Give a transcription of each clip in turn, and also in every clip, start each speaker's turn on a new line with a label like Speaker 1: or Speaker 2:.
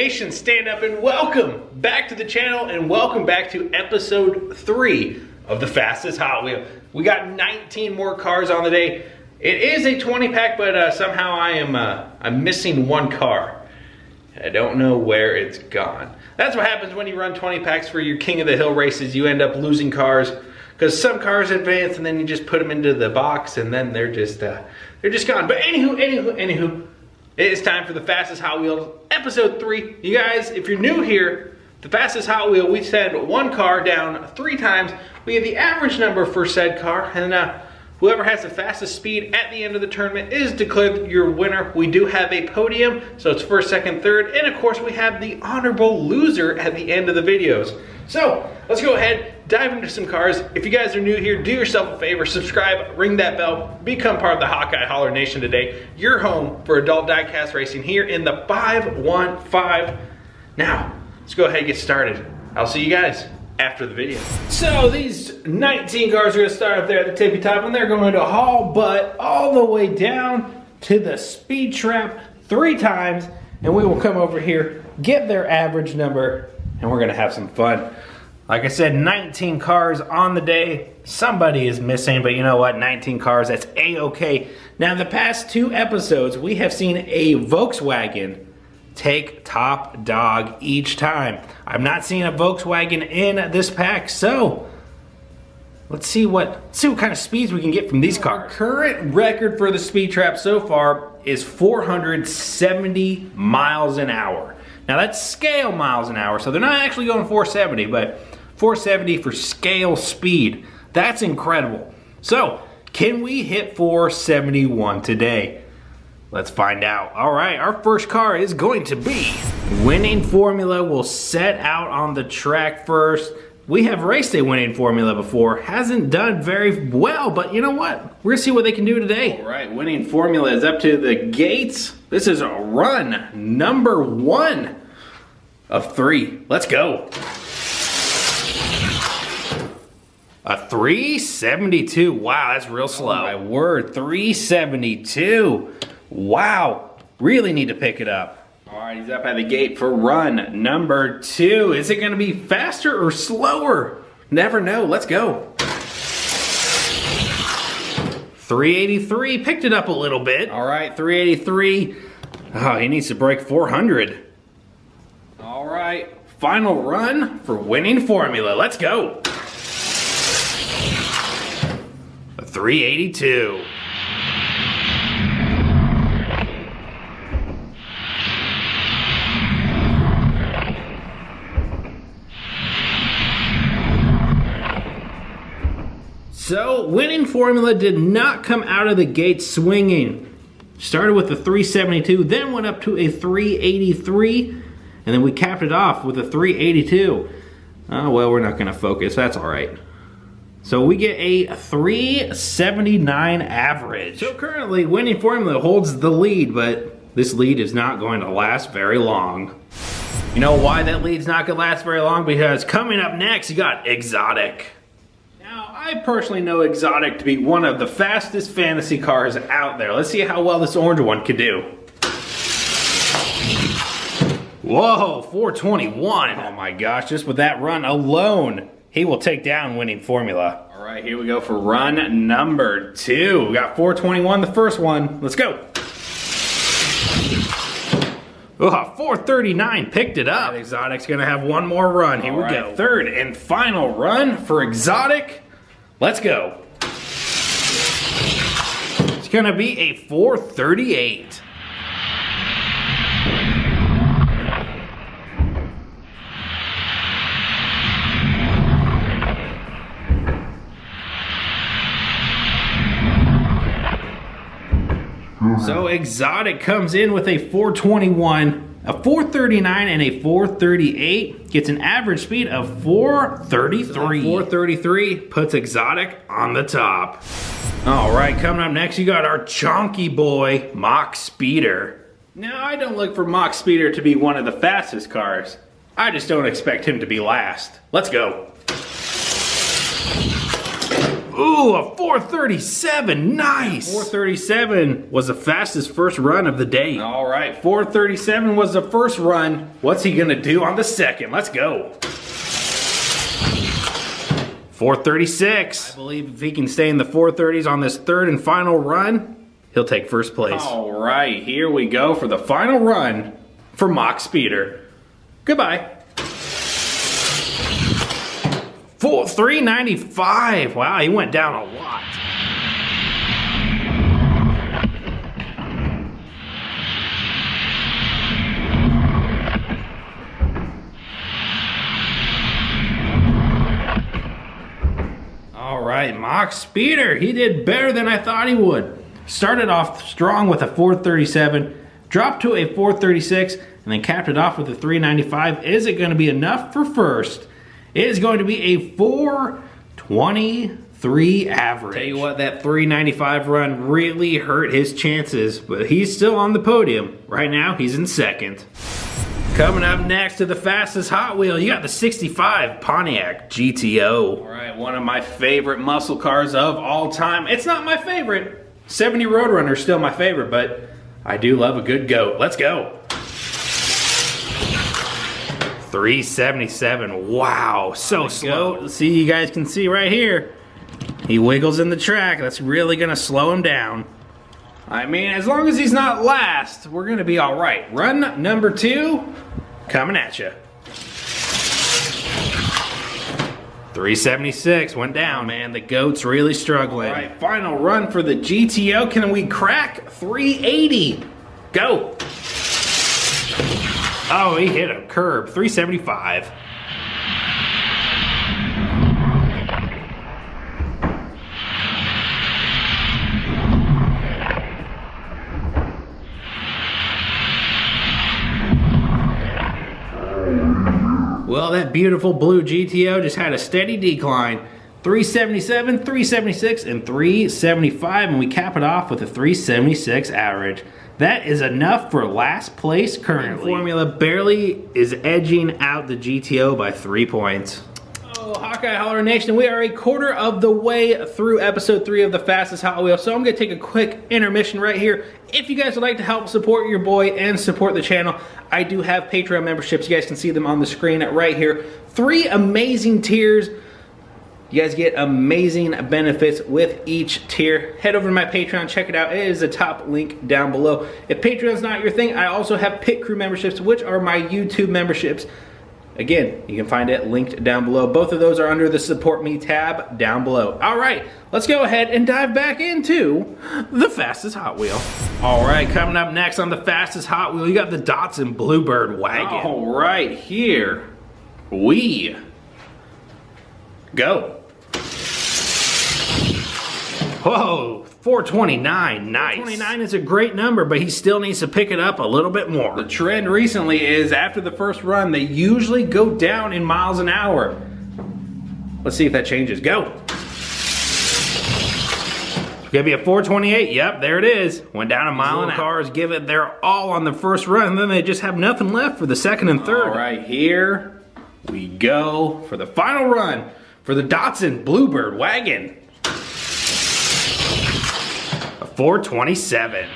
Speaker 1: Nation, stand up and welcome back to the channel and welcome back to episode 3 of the fastest Hot Wheel. We got 19 more cars on the day. It is a 20 pack, but somehow I'm missing one car. I don't know where it's gone. That's what happens when you run 20 packs for your King of the Hill races. You end up losing cars because some cars advance and then you just put them into the box and then they're just gone. But anywho, it is time for the fastest Hot Wheels, episode 3. You guys, if you're new here, the fastest Hot Wheel, we send one car down 3 times. We have the average number for said car, and whoever has the fastest speed at the end of the tournament is declared your winner. We do have a podium, so it's first, second, third, and of course we have the honorable loser at the end of the videos. So let's go ahead, dive into some cars. If you guys are new here, do yourself a favor, subscribe, ring that bell, become part of the Hawkeye Holler Nation today. Your home for adult diecast racing here in the 515. Now, let's go ahead and get started. I'll see you guys after the video. So these 19 cars are gonna start up there at the tippy top and they're going to haul butt all the way down to the speed trap 3 times, and we will come over here, get their average number, and we're gonna have some fun. Like I said, 19 cars on the day. Somebody is missing, but you know what? 19 cars, that's a-okay. Now, the past 2 episodes, we have seen a Volkswagen take top dog each time. I've not seen a Volkswagen in this pack, so let's see what kind of speeds we can get from these cars. Our current record for the speed trap so far is 470 miles an hour. Now that's scale miles an hour, so they're not actually going 470, but 470 for scale speed. That's incredible. So, can we hit 471 today? Let's find out. All right, our first car is going to be Winning Formula. Will set out on the track first. We have raced a Winning Formula before. Hasn't done very well, but you know what? We're gonna see what they can do today. All right, Winning Formula is up to the gates. This is a run number 1 of 3. Let's go. A 372. Wow, that's real slow. Oh my word, 372. Wow, really need to pick it up. All right, he's up at the gate for run number 2. Is it gonna be faster or slower? Never know, let's go. 383, picked it up a little bit. All right, 383. Oh, he needs to break 400. All right, final run for Winning Formula. Let's go. A 382. So, Winning Formula did not come out of the gate swinging. Started with a 372, then went up to a 383, and then we capped it off with a 382. Oh, well, we're not gonna focus, that's all right. So we get a 379 average. So currently, Winning Formula holds the lead, but this lead is not going to last very long. You know why that lead's not gonna last very long? Because coming up next, you got Exotic. I personally know Exotic to be one of the fastest fantasy cars out there. Let's see how well this orange one could do. Whoa, 421. Oh my gosh, just with that run alone, he will take down Winning Formula. All right, here we go for run number 2. We got 421, the first one. Let's go. Oh, 439, picked it up. Exotic's gonna have one more run. Here we go. Third and final run for Exotic. Let's go. It's gonna be a 438. So Exotic comes in with a 421. A 439 and a 438 gets an average speed of 433. 433 puts Exotic on the top. All right, coming up next, you got our chonky boy, Mach Speeder. Now, I don't look for Mach Speeder to be one of the fastest cars. I just don't expect him to be last. Let's go. Ooh, a 437, nice. 437 was the fastest first run of the day. All right, 437 was the first run. What's he gonna do on the second? Let's go. 436. I believe if he can stay in the 430s on this third and final run, he'll take first place. All right, here we go for the final run for Mock Speeder. Goodbye. 395. Wow, he went down a lot. All right, Mock Speeder. He did better than I thought he would. Started off strong with a 437, dropped to a 436, and then capped it off with a 395. Is it going to be enough for first? It is going to be a 423 average. Tell you what, that 395 run really hurt his chances, but he's still on the podium. Right now, he's in second. Coming up next to the fastest Hot Wheel, you got the 65 Pontiac GTO. All right, one of my favorite muscle cars of all time. It's not my favorite. 70 Roadrunner is still my favorite, but I do love a good goat. Let's go. 377, wow, so slow. See, you guys can see right here, he wiggles in the track. That's really gonna slow him down. I mean, as long as he's not last, we're gonna be all right. Run number 2, coming at you. 376, went down, man. The goat's really struggling. All right, final run for the GTO. Can we crack 380? Go. Oh, he hit a curb, 375. Well, that beautiful blue GTO just had a steady decline. 377, 376, and 375, and we cap it off with a 376 average. That is enough for last place currently. Formula barely is edging out the GTO by 3 points. Oh, Hawkeye Holler Nation, we are a quarter of the way through episode 3 of the fastest Hot Wheel, so I'm gonna take a quick intermission right here. If you guys would like to help support your boy and support the channel, I do have Patreon memberships. You guys can see them on the screen right here. 3 amazing tiers. You guys get amazing benefits with each tier. Head over to my Patreon, check it out. It is the top link down below. If Patreon's not your thing, I also have Pit Crew memberships, which are my YouTube memberships. Again, you can find it linked down below. Both of those are under the Support Me tab down below. All right, let's go ahead and dive back into the fastest Hot Wheel. All right, coming up next on the fastest Hot Wheel, you got the Datsun Bluebird Wagon. All right, here we go. Whoa, 429, nice. 429 is a great number, but he still needs to pick it up a little bit more. The trend recently is after the first run, they usually go down in miles an hour. Let's see if that changes. Go. Gonna be a 428, yep, there it is. Went down a mile an hour. Cars give it their all on the first run, and then they just have nothing left for the second and third. All right, here we go for the final run for the Datsun Bluebird Wagon. 427.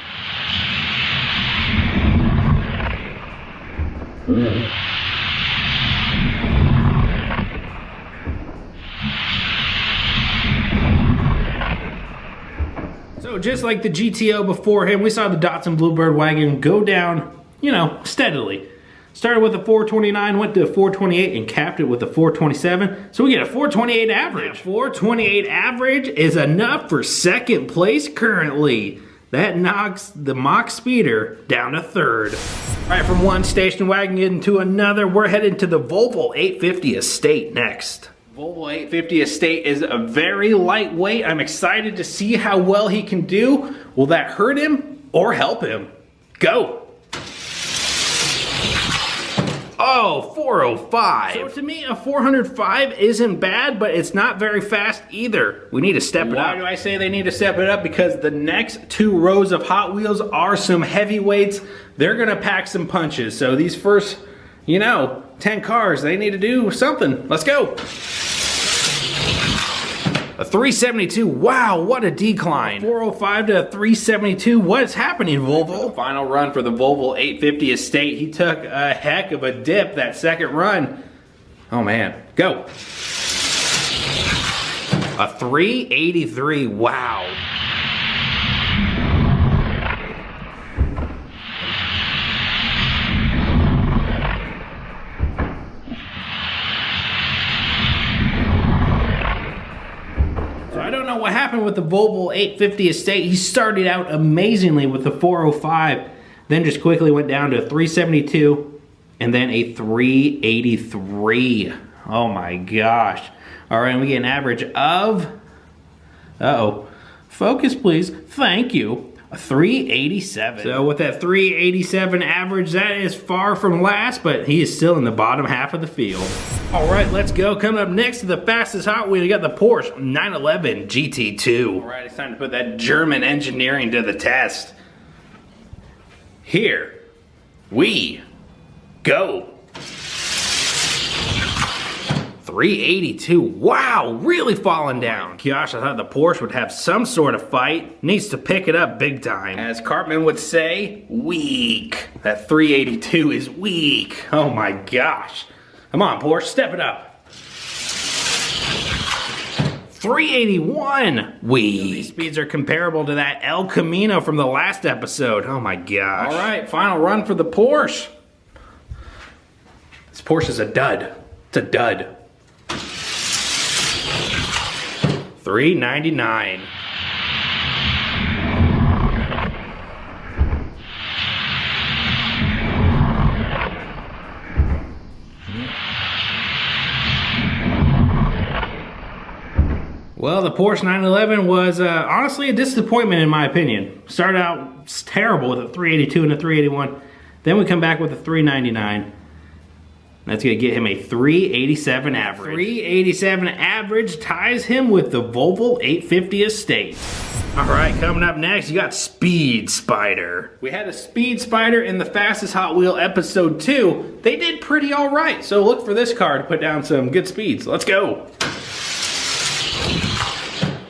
Speaker 1: So just like the GTO before him, we saw the Datsun Bluebird Wagon go down, you know, steadily. Started with a 429, went to a 428, and capped it with a 427. So we get a 428 average. 428 average is enough for second place currently. That knocks the Mock Speeder down to third. All right, from one station wagon into another, we're headed to the Volvo 850 Estate next. Volvo 850 Estate is a very lightweight. I'm excited to see how well he can do. Will that hurt him or help him? Go. Oh, 405. So to me, a 405 isn't bad, but it's not very fast either. We need to step it up. Why do I say they need to step it up? Because the next 2 rows of Hot Wheels are some heavyweights. They're gonna pack some punches. So these first, you know, 10 cars, they need to do something. Let's go. A 372, wow, what a decline. 405 to a 372, what is happening, Volvo? Final run for the Volvo 850 Estate. He took a heck of a dip that second run. Oh man, go. A 383, wow. I don't know what happened with the Volvo 850 Estate. He started out amazingly with the 405, then just quickly went down to a 372, and then a 383. Oh my gosh. All right, and we get an average of, focus please, thank you, a 387. So with that 387 average, that is far from last, but he is still in the bottom half of the field. All right, let's go. Coming up next to the fastest Hot Wheel, we got the Porsche 911 GT2. All right, it's time to put that German engineering to the test. Here we go. 382, wow, really falling down. Gosh, I thought the Porsche would have some sort of fight. Needs to pick it up big time. As Cartman would say, weak. That 382 is weak. Oh my gosh. Come on, Porsche, step it up. 381, weak. These speeds are comparable to that El Camino from the last episode. Oh my gosh. All right, final run for the Porsche. This Porsche is a dud. It's a dud. 399. Well, the Porsche 911 was honestly a disappointment in my opinion. Started out terrible with a 382 and a 381. Then we come back with a 399. That's going to get him a 387 average. 387 average ties him with the Volvo 850 Estate. All right, coming up next, you got Speed Spider. We had a Speed Spider in the Fastest Hot Wheel episode 2. They did pretty all right, so look for this car to put down some good speeds. Let's go.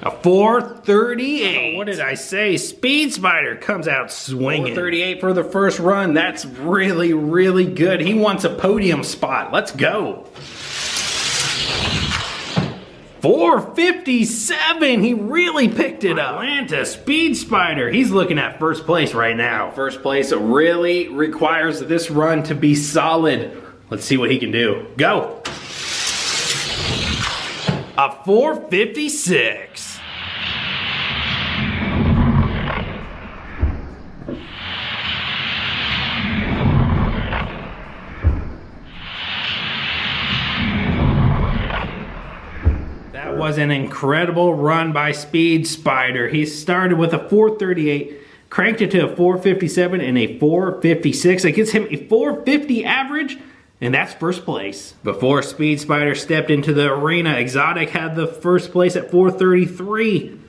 Speaker 1: A 438. Oh, what did I say? Speed Spider comes out swinging. 438 for the first run. That's really, really good. He wants a podium spot. Let's go. 457. He really picked it up. Atlanta Speed Spider. He's looking at first place right now. First place really requires this run to be solid. Let's see what he can do. Go. A 456. Was an incredible run by Speed Spider. He started with a 438, cranked it to a 457 and a 456. That gets him a 450 average, and that's first place. Before Speed Spider stepped into the arena, Exotic had the first place at 433.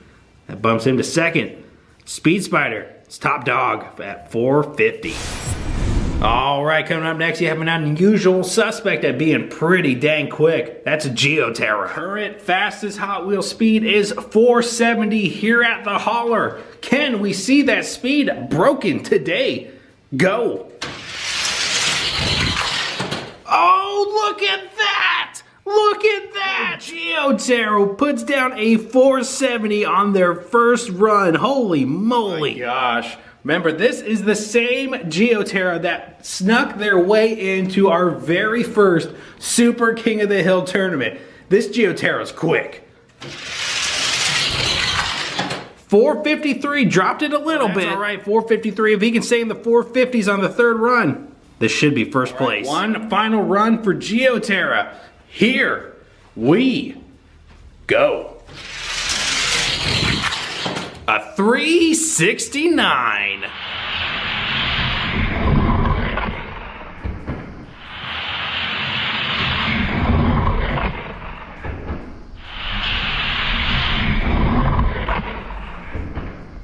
Speaker 1: That bumps him to second. Speed Spider is top dog at 450. All right, coming up next, you have an unusual suspect at being pretty dang quick. That's a Geoterror. Current fastest Hot Wheel speed is 470 here at the hauler. Can we see that speed broken today? Go. Oh, look at that! Look at that! Geoterror puts down a 470 on their first run. Holy moly. Oh my gosh. Remember, this is the same Geoterror that snuck their way into our very first Super King of the Hill tournament. This Geoterror is quick. 453, dropped it a little bit. All right, 453. If he can stay in the 450s on the third run, this should be first place. One final run for Geoterror. Here we go. A 369.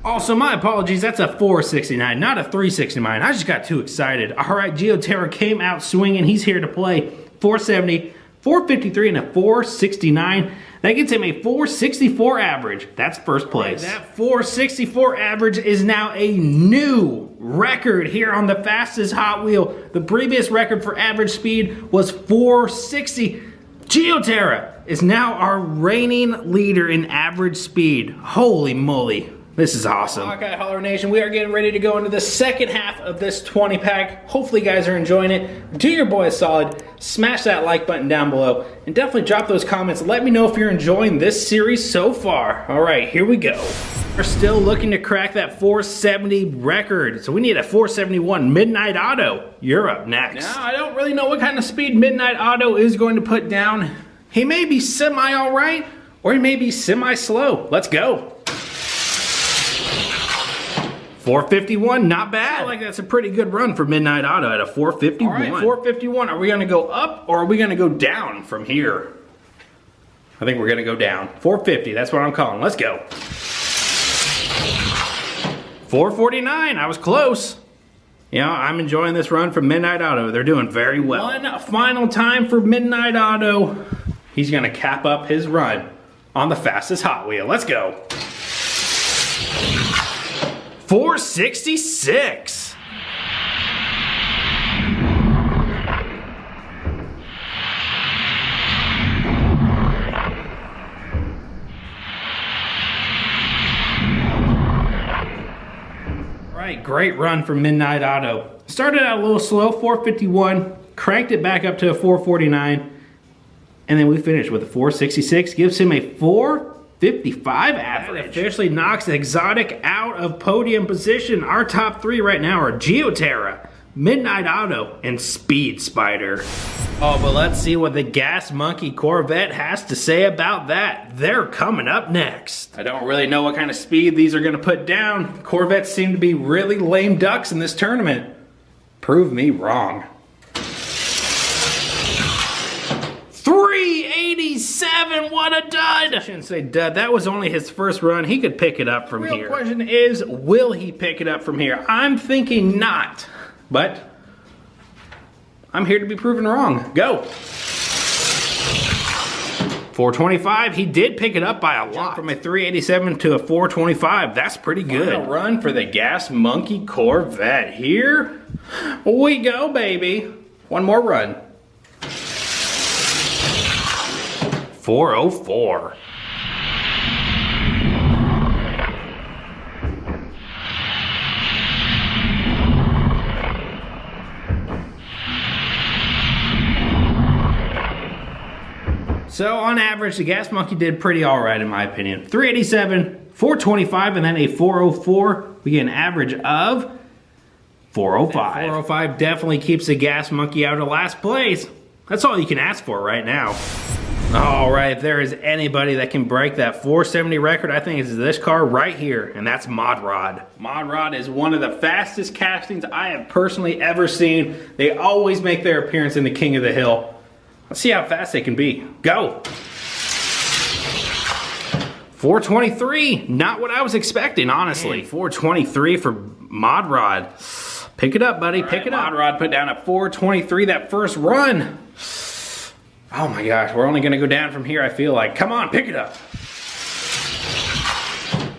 Speaker 1: Also, my apologies, that's a 469, not a 369. I just got too excited. All right, Geoterror came out swinging. He's here to play. 470, 453, and a 469. That gets him a 464 average. That's first place. That 464 average is now a new record here on the fastest Hot Wheel. The previous record for average speed was 460. Geoterror is now our reigning leader in average speed. Holy moly. This is awesome. Hawkeye Holler Nation, we are getting ready to go into the second half of this 20 pack. Hopefully you guys are enjoying it. Do your boy a solid, smash that like button down below, and definitely drop those comments. Let me know if you're enjoying this series so far. All right, here we go. We're still looking to crack that 470 record, so we need a 471 Midnight Auto. You're up next. Now, I don't really know what kind of speed Midnight Auto is going to put down. He may be semi all right, or he may be semi slow. Let's go. 451, not bad. I feel like that's a pretty good run for Midnight Auto at a 451. All right, 451. Are we gonna go up or are we gonna go down from here? I think we're gonna go down. 450, that's what I'm calling. Let's go. 449, I was close. You know, I'm enjoying this run from Midnight Auto. They're doing very well. One final time for Midnight Auto. He's gonna cap up his run on the fastest Hot Wheel. Let's go. 466. Right, great run for Midnight Auto. Started out a little slow, 451, cranked it back up to a 449, and then we finished with a 466. Gives him a 455 average. That officially knocks Exotic out of podium position. Our top three right now are Geoterror, Midnight Auto, and Speed Spider. Oh, but let's see what the Gas Monkey Corvette has to say about that. They're coming up next. I don't really know what kind of speed these are gonna put down. Corvettes seem to be really lame ducks in this tournament. Prove me wrong. 387, what a dud! I shouldn't say dud, that was only his first run. He could pick it up from here. The real question is, will he pick it up from here? I'm thinking not, but I'm here to be proven wrong. Go! 425, he did pick it up by a lot. From a 387 to a 425, that's pretty good. Final run for the Gas Monkey Corvette. Here we go, baby. One more run. 404. So on average, the Gas Monkey did pretty all right in my opinion. 387, 425, and then a 404. We get an average of 405. And 405 definitely keeps the Gas Monkey out of last place. That's all you can ask for right now. All right, if there is anybody that can break that 470 record, I think it's this car right here, and that's Mod Rod. Mod Rod is one of the fastest castings I have personally ever seen. They always make their appearance in the King of the Hill. Let's see how fast they can be. Go! 423, not what I was expecting, honestly. Man, 423 for Mod Rod. Pick it up, buddy, pick it up. Mod Rod put down a 423 that first run. Oh my gosh, we're only gonna go down from here, I feel like. Come on, pick it up.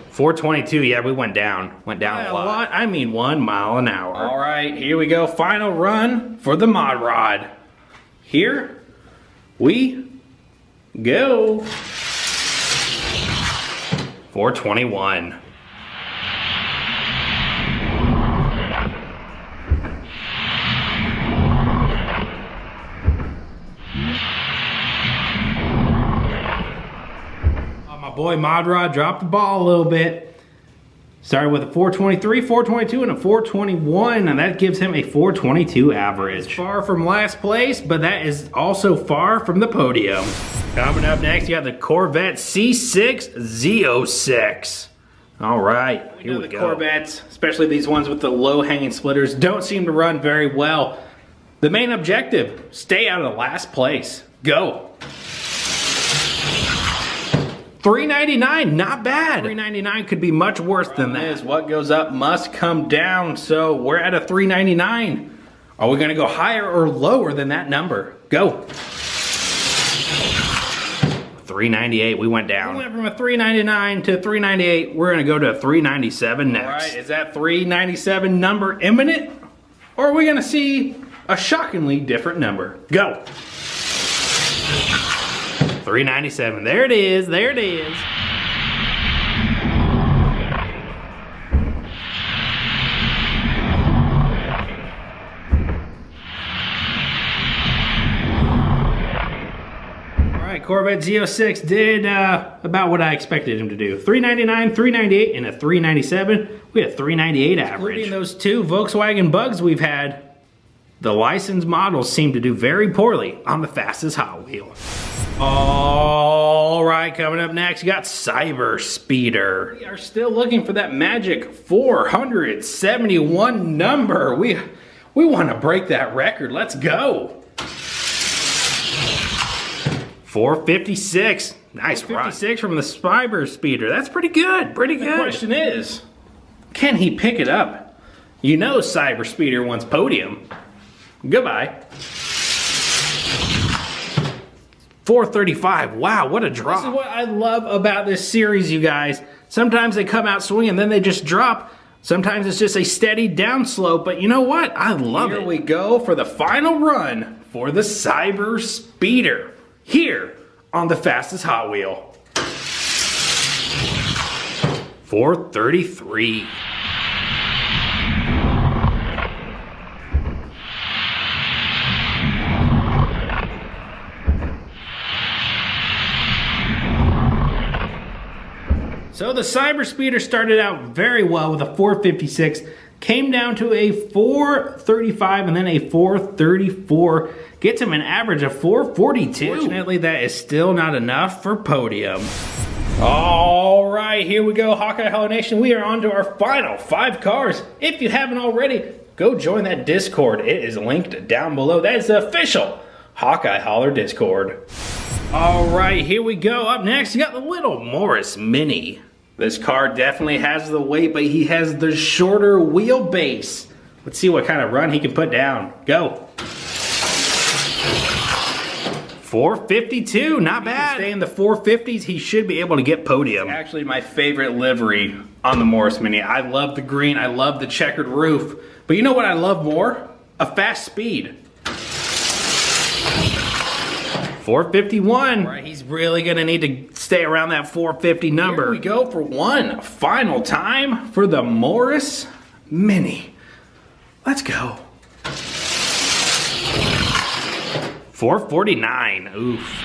Speaker 1: 422, yeah, we went down. Went down a lot. I mean 1 mile an hour. All right, here we go. Final run for the Mod Rod. Here we go. 421. Boy, Mod Rod dropped the ball a little bit. Started with a 423, 422, and a 421, and that gives him a 422 average. Far from last place, but that is also far from the podium. Coming up next, you got the Corvette Z06. All right, here we go. Corvettes, especially these ones with the low-hanging splitters, don't seem to run very well. The main objective, stay out of last place. Go. 399, not bad. 399 could be much worse than that. Is what goes up must come down, so we're at a 399. Are we gonna go higher or lower than that number? Go. 398. We went down. We went from a 399 to 398. We're gonna go to a 397 next. All right, is that 397 number imminent? Or are we gonna see a shockingly different number? Go. 397, there it is, there it is. Corvette Z06 did about what I expected him to do. 399, 398, and a 397. We had a 398 average. Including those two Volkswagen Bugs we've had, the licensed models seem to do very poorly on the fastest Hot Wheel. All right, coming up next, you got Cyber Speeder. We are still looking for that magic 471 number. We want to break that record. Let's go. 456. Nice run. 456 from the Cyber Speeder. That's pretty good. Pretty good. The question is, can he pick it up? You know Cyber Speeder wants Podium. Goodbye. 435. Wow, what a drop. This is what I love about this series, you guys. Sometimes they come out swinging, then they just drop. Sometimes it's just a steady downslope, but you know what? I love it. Here we go for the final run for the Cyber Speeder. Here on the fastest Hot Wheel. 433. So the Cyber Speeder started out very well with a 456, came down to a 435 and then a 434. Gets him an average of 442. Fortunately, that is still not enough for Podium. All right, here we go, Hawkeye Holler Nation. We are on to our final 5 cars. If you haven't already, go join that Discord. It is linked down below. That is the official Hawkeye Holler Discord. All right, here we go. Up next, you got the little Morris Mini. This car definitely has the weight, but he has the shorter wheelbase. Let's see what kind of run he can put down. Go. 452, not bad. Stay in the 450s, he should be able to get Podium. It's actually my favorite livery on the Morris Mini. I love the green, I love the checkered roof. But you know what I love more? A fast speed. 451. All right, he's really gonna need to stay around that 450 number. Here we go for one final time for the Morris Mini. Let's go. 449, oof.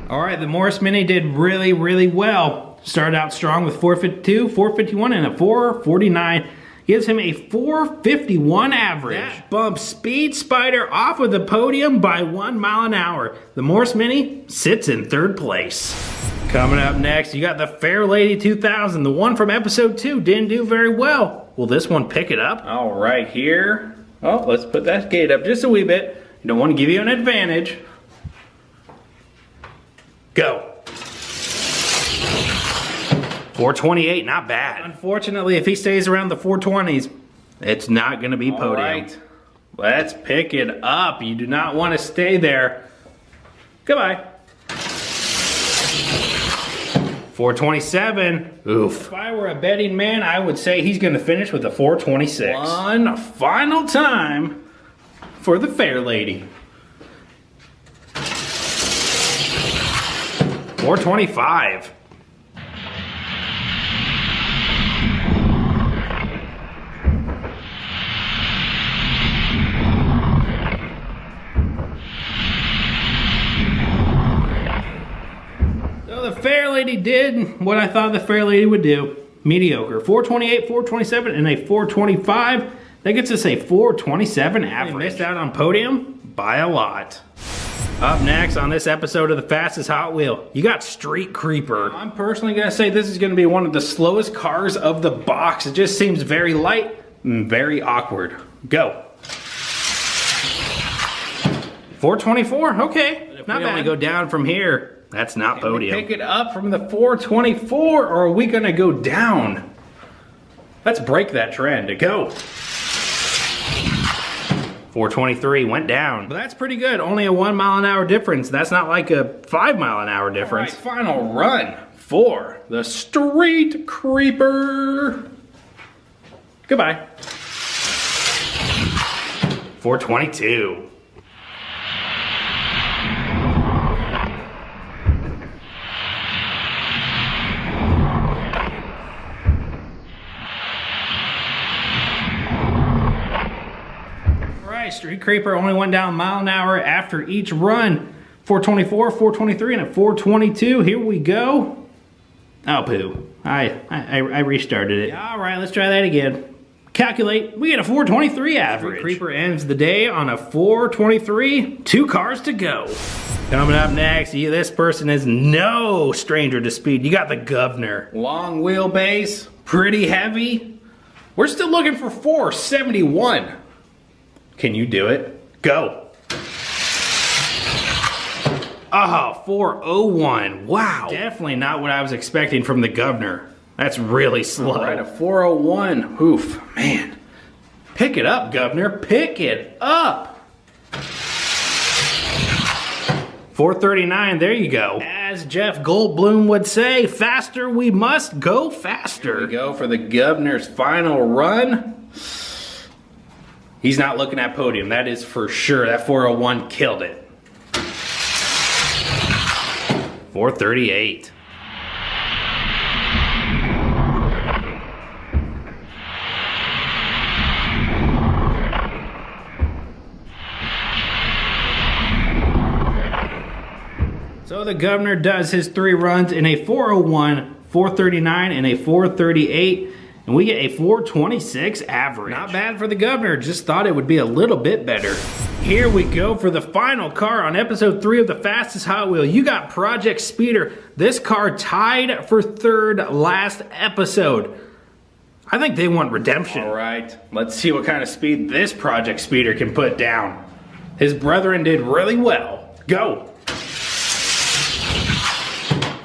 Speaker 1: All right, the Morris Mini did really, really well. Started out strong with 452, 451, and a 449. Gives him a 451 average. That bumps Speed Spider off of the podium by 1 mile an hour. The Morris Mini sits in 3rd place. Coming up next, you got the Fairlady 2000. The one from episode 2 didn't do very well. Will this one pick it up? All right, here. Oh, let's put that gate up just a wee bit. You don't want to give you an advantage. Go. 428, not bad. Unfortunately, if he stays around the 420s, it's not going to be Podium. All right, let's pick it up. You do not want to stay there. Goodbye. 427. Oof. If I were a betting man, I would say he's going to finish with a 426. One final time for the Fairlady. 425. So the Fairlady did what I thought the Fairlady would do. Mediocre. 428, 427, and a 425. That gets us a 427 average. Missed out on Podium by a lot. Up next on this episode of the Fastest Hot Wheel, you got Street Creeper. I'm personally going to say this is going to be one of the slowest cars of the box. It just seems very light and very awkward. Go. 424, okay, not bad. If we only go down from here, That's not Podium. Pick it up from the 424, or are we gonna go down? Let's break that trend. To go. 423 went down. But that's pretty good. Only a 1 mile an hour difference. That's not like a 5 mile an hour difference. All right, final run for the Street Creeper. Goodbye. 422. Street Creeper only went down 1 mile an hour after each run. 424, 423, and a 422. Here we go. Oh, poo. I restarted it. All right, let's try that again. Calculate. We get a 423 average. Street Creeper ends the day on a 423. 2 cars to go. Coming up next, this person is no stranger to speed. You got the Governor. Long wheelbase, pretty heavy. We're still looking for 471. Can you do it? Go. Oh, 401. Wow. Definitely not what I was expecting from the Governor. That's really slow. All right, a 401. Oof, man. Pick it up, Governor. Pick it up. 439, there you go. As Jeff Goldblum would say, faster we must go faster. Here we go for the Governor's final run. He's not looking at Podium, that is for sure. That 401 killed it. 438. So the Governor does his 3 runs in a 401, 439, and a 438. And we get a 426 average. Not bad for the Governor, just thought it would be a little bit better. Here we go for the final car on episode 3 of the Fastest Hot Wheel. You got Project Speeder. This car tied for 3rd last episode. I think they want redemption. All right, let's see what kind of speed this Project Speeder can put down. His brethren did really well. Go.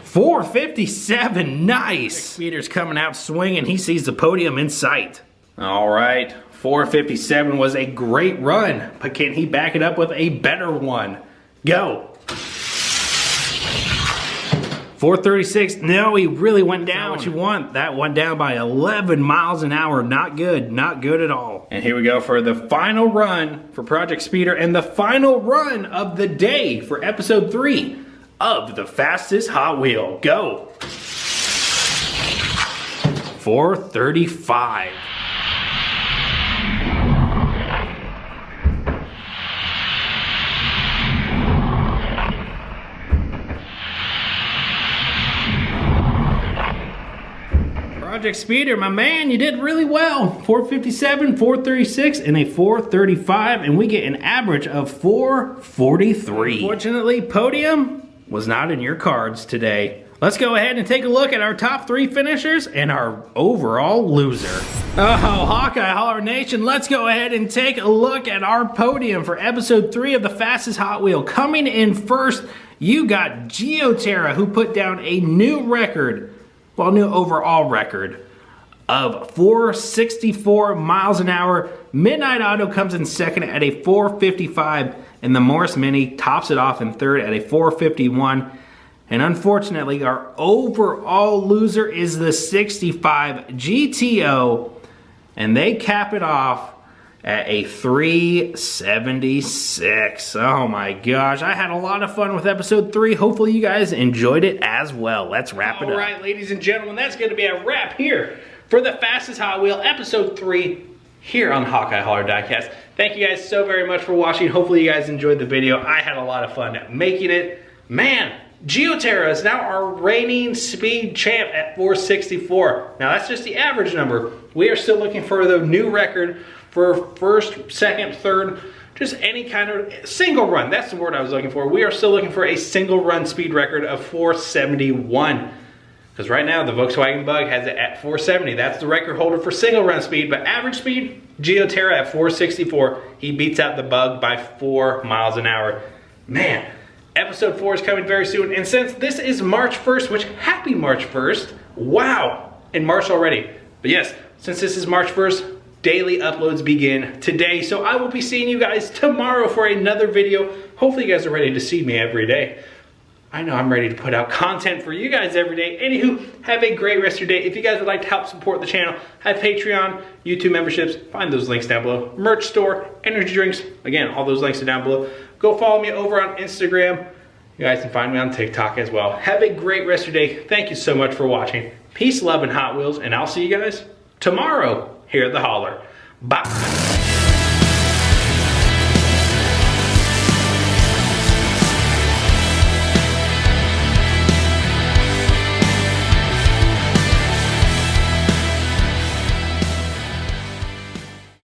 Speaker 1: 457, nice. Speeder's coming out swinging. He sees the Podium in sight. All right, 457 was a great run, but can he back it up with a better one? Go. 436, no, he really went down. Not what you want. That went down by 11 miles an hour. Not good, not good at all. And here we go for the final run for Project Speeder and the final run of the day for episode 3 of the Fastest Hot Wheel. Go. 435. Project Speeder, my man, you did really well. 457, 436, and a 435, and we get an average of 443. Unfortunately, Podium was not in your cards today. Let's go ahead and take a look at our top 3 finishers and our overall loser. Oh, Hawkeye Holler Nation, let's go ahead and take a look at our podium for episode 3 of the Fastest Hot Wheel. Coming in first, you got Geoterror, who put down a new record, well, new overall record of 464 miles an hour. Midnight Auto comes in second at a 455, and the Morris Mini tops it off in third at a 451. And unfortunately, our overall loser is the 65 GTO, and they cap it off at a 376. Oh my gosh, I had a lot of fun with episode 3. Hopefully you guys enjoyed it as well. Let's wrap it up. All right, ladies and gentlemen, that's going to be a wrap here for the Fastest Hot Wheel, episode 3, here on Hawkeye Holler Diecast. Thank you guys so very much for watching. Hopefully you guys enjoyed the video. I had a lot of fun making it. Man, Geoterror is now our reigning speed champ at 464. Now that's just the average number. We are still looking for the new record for first, second, third, just any kind of single run. That's the word I was looking for. We are still looking for a single run speed record of 471. Because right now the Volkswagen Bug has it at 470. That's the record holder for single run speed, but average speed, Geoterror at 464. He beats out the Bug by 4 miles an hour. Man, Episode 4 is coming very soon. And since this is March 1st, which happy March 1st. Wow, in March already. But yes, since this is March 1st, daily uploads begin today. So I will be seeing you guys tomorrow for another video. Hopefully you guys are ready to see me every day. I know I'm ready to put out content for you guys every day. Anywho, have a great rest of your day. If you guys would like to help support the channel, have Patreon, YouTube memberships, find those links down below. Merch store, energy drinks, again, all those links are down below. Go follow me over on Instagram. You guys can find me on TikTok as well. Have a great rest of your day. Thank you so much for watching. Peace, love, and Hot Wheels, and I'll see you guys tomorrow here at the Holler. Bye.